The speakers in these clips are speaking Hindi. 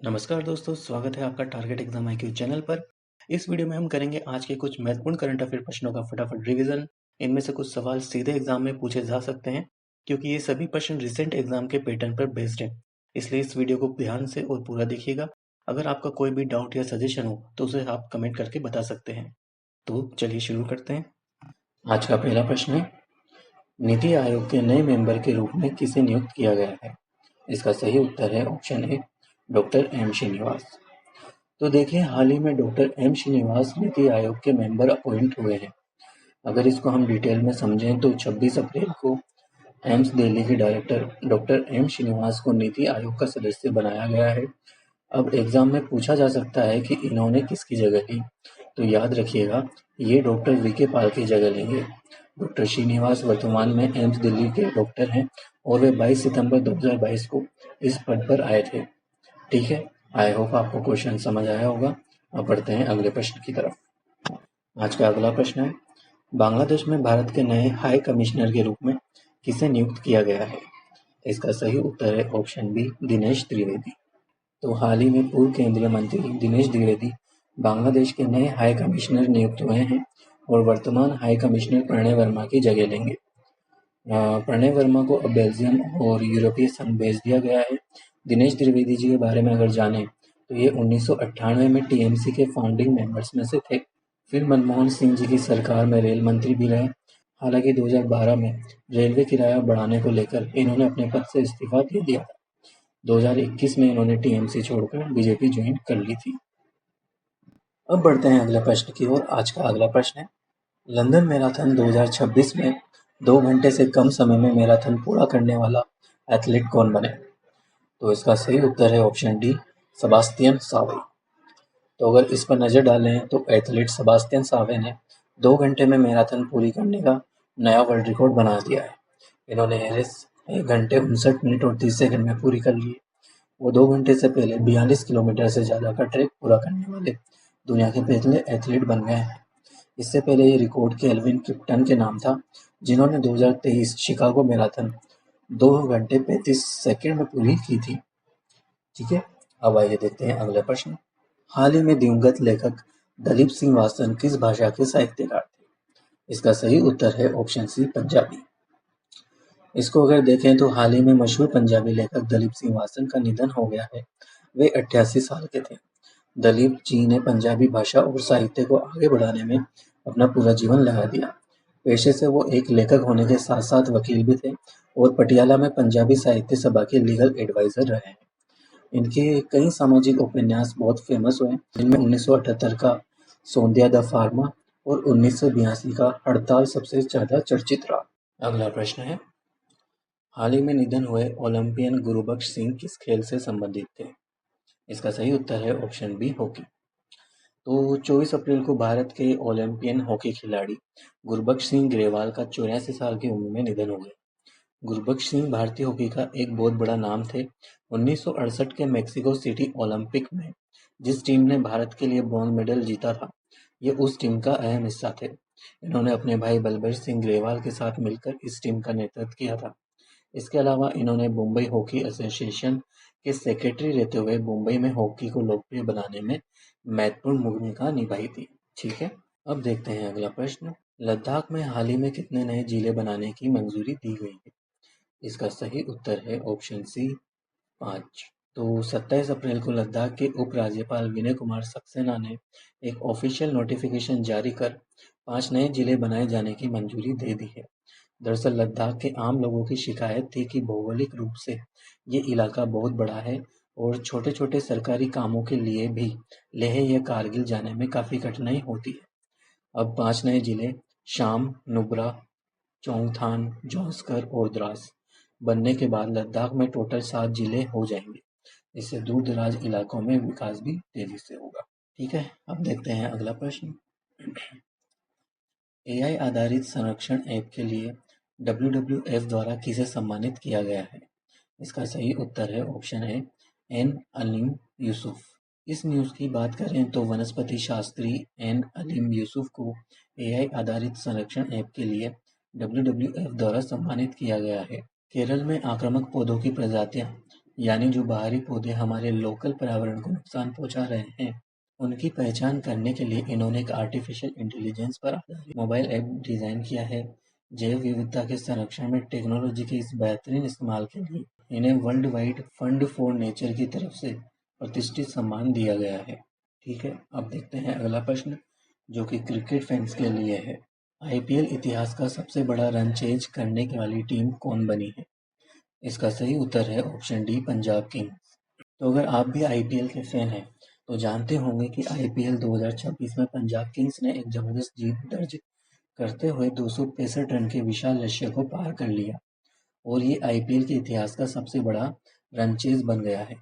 नमस्कार दोस्तों, स्वागत है आपका टारगेट एग्जाम IQ चैनल पर। इस वीडियो में हम करेंगे आज के कुछ महत्वपूर्ण करंट अफेयर प्रश्नों का फटाफट रिवीजन। इनमें से कुछ सवाल सीधे एग्जाम में पूछे जा सकते हैं क्योंकि ये सभी प्रश्न रिसेंट एग्जाम के पैटर्न पर बेस्ड है। इसलिए इस वीडियो को ध्यान से और पूरा देखिएगा। अगर आपका कोई भी डाउट या सजेशन हो तो उसे आप कमेंट करके बता सकते हैं। तो चलिए शुरू करते हैं। आज का पहला प्रश्न है, नीति आयोग के नए मेंबर के रूप में किसे नियुक्त किया गया है? इसका सही उत्तर है option A, doctor M Srinivas. तो देखिए, हाल ही में डॉक्टर एम श्रीनिवास नीति आयोग के मेंबर अपॉइंट हुए हैं। अगर इसको हम डिटेल में समझें तो 26 अप्रैल को एम्स दिल्ली के डायरेक्टर डॉक्टर एम श्रीनिवास को नीति आयोग का सदस्य बनाया गया है। अब एग्जाम में पूछा जा सकता है कि इन्होंने किसकी जगह ली, तो याद रखिएगा ये डॉक्टर वीके पॉल की जगह लेंगे। डॉक्टर श्रीनिवास वर्तमान में एम्स दिल्ली के डॉक्टर हैं और वे 22 सितंबर 2022 को इस पद पर आए थे। ठीक है, आई होप आपको क्वेश्चन समझ आया होगा। अब बढ़ते हैं अगले प्रश्न की तरफ। आज का अगला प्रश्न है, बांग्लादेश में भारत के नए हाई कमिश्नर के रूप में किसे नियुक्त किया गया है? इसका सही उत्तर है ऑप्शन बी, दिनेश द्विवेदी। तो हाल ही में पूर्व केंद्रीय मंत्री दिनेश द्विवेदी बांग्लादेश के नए हाई कमिश्नर नियुक्त हुए हैं और वर्तमान हाई कमिश्नर प्रणय वर्मा की जगह लेंगे। प्रणय वर्मा को अब बेल्जियम और यूरोपीय संघ भेज दिया गया है। दिनेश द्विवेदी जी के बारे में अगर जानें तो ये 1998 में टीएमसी के फाउंडिंग मेंबर्स में से थे। फिर मनमोहन सिंह जी की सरकार में रेल मंत्री भी रहे। हालांकि 2012 में रेलवे किराया बढ़ाने को लेकर इन्होंने अपने पद से इस्तीफा दे दिया था। 2021 में इन्होंने टीएमसी छोड़कर बीजेपी ज्वाइन कर ली थी। अब बढ़ते हैं अगले प्रश्न की ओर। आज का अगला प्रश्न है, लंदन मैराथन 2026 में 2 घंटे से कम समय में मैराथन पूरा करने वाला एथलीट कौन बने? तो इसका सही उत्तर है ऑप्शन डी, सेबास्टियन सावे। तो अगर इस पर नज़र डालें तो एथलीट सेबास्टियन सावे ने 2 घंटे में मैराथन पूरी करने का नया वर्ल्ड रिकॉर्ड बना दिया है। इन्होंने रेस 1 घंटे 59 मिनट और 30 सेकंड में पूरी कर ली है। वो 2 घंटे से पहले 42 किलोमीटर से ज़्यादा का ट्रैक पूरा करने वाले दुनिया के पहले एथलीट बन गए हैं। इससे पहले ये रिकॉर्ड केल्विन किप्टन के नाम था, जिन्होंने 2023 शिकागो मैराथन 2 घंटे 35 सेकंड में पूरी की थी। ठीक है, अब आइए देखते हैं अगला प्रश्न। हाल ही में दिवंगत लेखक दलीप सिंह वासन किस भाषा के साहित्यकार थे? इसका सही उत्तर है ऑप्शन सी, पंजाबी। इसको अगर देखें तो हाल ही में मशहूर पंजाबी लेखक दलीप सिंह वासन का निधन हो गया है। वे 88 साल के थे। दलीप जी ने पंजाबी भाषा और साहित्य को आगे बढ़ाने में अपना पूरा जीवन लगा दिया। पेशे से वो एक लेखक होने के साथ साथ वकील भी थे और पटियाला में पंजाबी साहित्य सभा के लीगल एडवाइजर रहे हैं। इनके कई सामाजिक उपन्यास बहुत फेमस हुए, जिनमें 1978 का सोंदिया द फार्मा और 1982 का हड़ताल सबसे ज्यादा चर्चित रहा। अगला प्रश्न है, हाल ही में निधन हुए ओलंपियन गुरबख्श सिंह किस खेल से संबंधित थे? इसका सही उत्तर है ऑप्शन बी, हॉकी। तो 24 अप्रैल को भारत के ओलंपियन हॉकी खिलाड़ी गुरबख्श सिंह ग्रेवाल का 84 साल की उम्र में निधन हो गया। गुरबख्श सिंह भारतीय हॉकी का एक बहुत बड़ा नाम थे। 1968 के मेक्सिको सिटी ओलंपिक में जिस टीम ने भारत के लिए ब्रॉन्ज मेडल जीता था, ये उस टीम का अहम हिस्सा थे। इन्होंने अपने भाई बलबीर सिंह ग्रेवाल के साथ मिलकर इस टीम का नेतृत्व किया था। इसके अलावा इन्होंने मुंबई हॉकी एसोसिएशन के सेक्रेटरी रहते हुए मुंबई में हॉकी को लोकप्रिय बनाने में महत्वपूर्ण भूमिका निभाई थी। ठीक है, अब देखते हैं अगला प्रश्न। लद्दाख में हाल ही में कितने नए जिले बनाने की मंजूरी दी गई है? इसका सही उत्तर है ऑप्शन सी, 5। तो 27 अप्रैल को लद्दाख के उपराज्यपाल विनय कुमार सक्सेना ने एक ऑफिशियल नोटिफिकेशन जारी कर 5 नए जिले बनाए जाने की मंजूरी दे दी है। दरअसल लद्दाख के आम लोगों की शिकायत थी कि भौगोलिक रूप से ये इलाका बहुत बड़ा है और छोटे-छोटे सरकारी कामों के लिए भी लेह या कारगिल जाने में काफ़ी कठिनाई होती है। अब 5 नए जिले शाम, नुब्रा, चोंगथान, जौंस्कर और द्रास बनने के बाद लद्दाख में टोटल 7 जिले हो जाएंगे। इससे दूर-दराज इलाकों में विकास भी तेजी से होगा। ठीक है, अब देखते हैं अगला प्रश्न। एआई आधारित संरक्षण ऐप के लिए WWF द्वारा किसे सम्मानित किया गया है? इसका सही उत्तर है option A, N Aleem Yusuf. इस न्यूज़ की बात करें तो वनस्पति शास्त्री एन अलीम यूसुफ को एआई आधारित संरक्षण ऐप के लिए WWF द्वारा सम्मानित किया गया है। केरल में आक्रामक पौधों की प्रजातियां यानी जो बाहरी पौधे हमारे लोकल पर्यावरण को नुकसान पहुंचा रहे हैं, उनकी पहचान करने के लिए इन्होंने एक आर्टिफिशियल इंटेलिजेंस पर आधारित मोबाइल ऐप डिजाइन किया है। जैव विविधता के संरक्षण में टेक्नोलॉजी के इस बेहतरीन इस्तेमाल के लिए इन्हें world wide fund for nature की तरफ से प्रतिष्ठित सम्मान दिया गया है। ठीक है, अब देखते हैं अगला प्रश्न, जो कि क्रिकेट फैंस के लिए है। आईपीएल इतिहास का सबसे बड़ा रन चेज करने वाली टीम कौन बनी है? इसका सही उत्तर है ऑप्शन डी, पंजाब किंग्स। तो अगर आप भी आईपीएल के फैन हैं तो जानते होंगे कि आईपीएल 2026 में पंजाब किंग्स ने एक जबरदस्त जीत दर्ज करते हुए 265 रन के विशाल लक्ष्य को पार कर लिया और ये आईपीएल के इतिहास का सबसे बड़ा रन चेज बन गया है।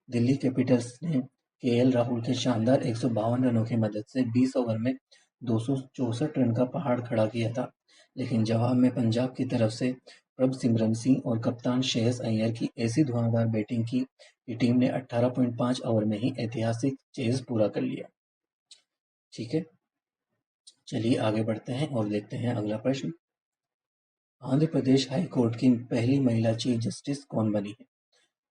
दिल्ली कैपिटल्स ने केएल राहुल के शानदार 152 रनों की मदद से 20 ओवर में 264 रन का पहाड़ खड़ा किया था, लेकिन जवाब में पंजाब की तरफ से प्रभसिमरन सिंह और कप्तान श्रेयस अय्यर की ऐसी धुआंधार बैटिंग की कि टीम ने 18.5 ओवर में ही ऐतिहासिक चेज पूरा कर लिया। ठीक है, चलिए आगे बढ़ते हैं और देखते हैं अगला प्रश्न। आंध्र प्रदेश हाई कोर्ट की पहली महिला चीफ जस्टिस कौन बनी है?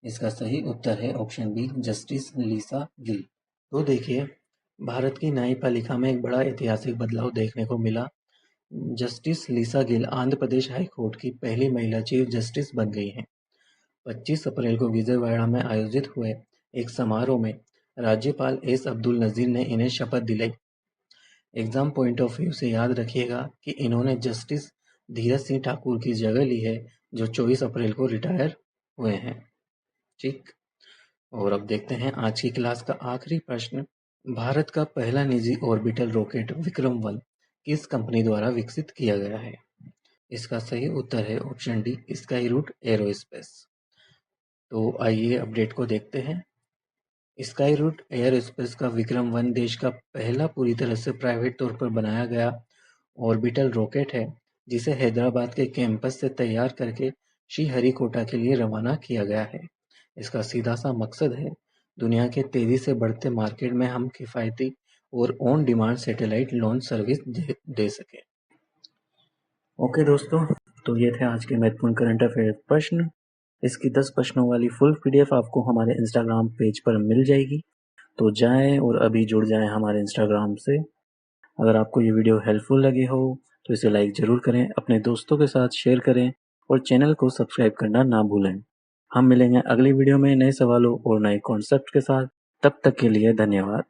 इसका सही उत्तर है ऑप्शन बी, जस्टिस लीसा गिल। तो देखिए, भारत की न्यायपालिका में एक बड़ा ऐतिहासिक बदलाव देखने को मिला। Justice लीसा Gill Andhra Pradesh high court की पहली महिला चीफ जस्टिस बन गई हैं। 25 अप्रैल को विजयवाड़ा में आयोजित हुए एक समारोह में राज्यपाल एस अब्दुल नजीर ने इन्हें शपथ दिलाई। एग्जाम पॉइंट ऑफ व्यू से याद रखिएगा कि इन्होंने जस्टिस धीरज सिंह ठाकुर की जगह ली है, जो 24 अप्रैल को रिटायर हुए हैं। ठीक, और अब देखते हैं आज की क्लास का आखिरी प्रश्न। भारत का पहला निजी ऑर्बिटल रॉकेट विक्रम-1 किस कंपनी द्वारा विकसित किया गया है? इसका सही उत्तर है ऑप्शन डी, स्काईरूट एरोस्पेस। तो आइए अपडेट को देखते हैं। स्काईरूट एरोस्पेस का विक्रम-1 देश का पहला पूरी तरह से प्राइवेट तौर पर बनाया गया ऑर्बिटल रॉकेट है, जिसे हैदराबाद के कैंपस से तैयार करके श्रीहरिकोटा के लिए रवाना किया गया है। इसका सीधा सा मकसद है दुनिया के तेजी से बढ़ते मार्केट में हम किफ़ायती और on demand satellite launch service दे सकें। ओके दोस्तों, तो ये थे आज के महत्वपूर्ण करंट अफेयर प्रश्न। इसकी 10 प्रश्नों वाली फुल पीडीएफ आपको हमारे इंस्टाग्राम पेज पर मिल जाएगी, तो जाएं और अभी जुड़ जाएं हमारे इंस्टाग्राम से। अगर आपको ये वीडियो हेल्पफुल लगी हो तो इसे लाइक ज़रूर करें, अपने दोस्तों के साथ शेयर करें और चैनल को सब्सक्राइब करना ना भूलें। हम मिलेंगे अगली वीडियो में नए सवालों और नए कॉन्सेप्ट के साथ। तब तक के लिए धन्यवाद।